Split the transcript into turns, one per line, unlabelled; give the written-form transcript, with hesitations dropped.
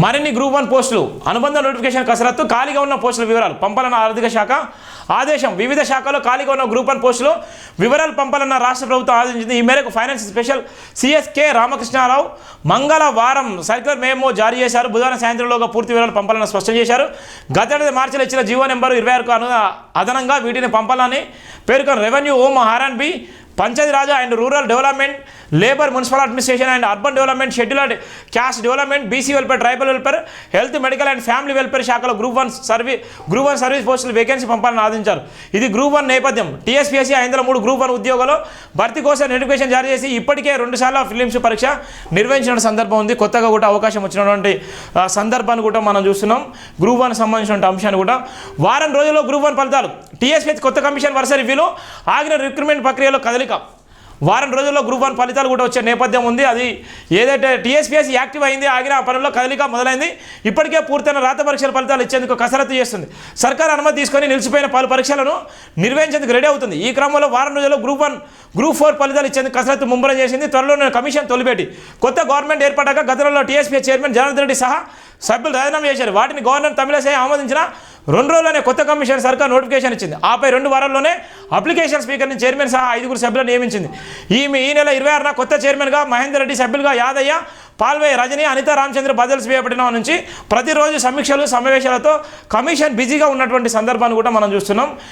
మరిన్ని గ్రూప్ 1 పోస్టులు అనుబంధ నోటిఫికేషన్ కసరత్తు ఖాళీగా ఉన్న పోస్టుల వివరాలు పంపాలన్న ఆర్థిక శాఖ ఆదేశం. వివిధ శాఖల్లో ఖాళీగా ఉన్న గ్రూప్ 1 పోస్టులు వివరాలు పంపాలన్న రాష్ట్ర ప్రభుత్వం ఆదేశించింది. ఈ మేరకు ఫైనాన్స్ స్పెషల్ సిఎస్కే రామకృష్ణారావు మంగళవారం సర్క్యులర్ మేమో జారీ చేశారు. బుధవారం సాయంత్రంలోగా పూర్తి వివరాలు పంపాలని స్పష్టం చేశారు. గతేడాది మార్చిలో ఇచ్చిన జీవో నెంబర్ 26కు అదనంగా వీటిని పంపాలని పేర్కొన్న revenue, home, ఆర్&బి, Panchayati Raj and rural development, labour, municipal administration and urban development, scheduled caste development, BC welfare, tribal welfare, health, medical and family welfare శాఖలో గ్రూప్ 1 సర్వీస్ పోస్టులు వేకెన్సీ పంపాలని ఆదేశించారు. ఇది గ్రూప్ 1 నేపథ్యం. టీఎస్పీఎస్సీ 503 గ్రూప్ 1 ఉద్యోగాలు భర్తీ కోసం నోటిఫికేషన్ జారీ చేసి ఇప్పటికే 2 సార్లు ఫిలిమ్స్ పరీక్ష నిర్వహించిన సందర్భం ఉంది. కొత్తగా కూడా అవకాశం వచ్చినటువంటి సందర్భాన్ని కూడా మనం చూస్తున్నాం. గ్రూప్ 1 సంబంధించిన అంశాన్ని కూడా వారం రోజుల్లో గ్రూప్ 1 ఫలితాలు. టీఎస్పీఎస్సీ కొత్త కమిషన్ వరుస రివ్యూలో ఆగిన రిక్రూట్మెంట్ ప్రక్రియలో కదలిక. వారం రోజుల్లో గ్రూప్ 1 ఫలితాలు కూడా వచ్చే నేపథ్యం ఉంది. అది ఏదైతే టీఎస్పీఎస్సీ యాక్టివ్ అయింది, ఆగిన ఆ పనుల్లో కదలిక మొదలైంది. ఇప్పటికే పూర్తయిన రాత పరీక్షల ఫలితాలు ఇచ్చేందుకు కసరత్తు చేస్తుంది. సర్కార్ అనుమతి తీసుకొని నిలిచిపోయిన పలు పరీక్షలను నిర్వహించేందుకు రెడీ అవుతుంది. ఈ క్రమంలో వారం రోజుల్లో గ్రూప్ 1, గ్రూప్ 4 ఫలితాలు ఇచ్చేందుకు కసరత్తు ముమ్మరం చేసింది. త్వరలోనే కమిషన్ తొలిపెట్టి కొత్త గవర్నమెంట్ ఏర్పడ్డాక గతంలో టీఎస్పీఎస్సీ చైర్మన్ జనార్దన్ రెడ్డి సహా సభ్యులు రాజీనామా చేశారు. వాటిని గవర్నర్ తమిళసై ఆమోదించిన 2 రోజుల్లోనే కొత్త కమిషన్ సర్కార్ నోటిఫికేషన్ ఇచ్చింది. ఆపై 2 వారాల్లోనే అప్లికేషన్ స్పీకర్ని చైర్మన్ సహా 5 సభ్యులను నియమించింది. ఈ నెల 26న కొత్త చైర్మన్గా మహేందర్ రెడ్డి, సభ్యులుగా యాదయ్య, పాల్వే, రజని, అనిత రామచంద్ర బదల్స్ చేయబడిన నుంచి ప్రతిరోజు సమీక్షలు, సమావేశాలతో కమిషన్ బిజీగా ఉన్నటువంటి సందర్భాన్ని కూడా మనం చూస్తున్నాం.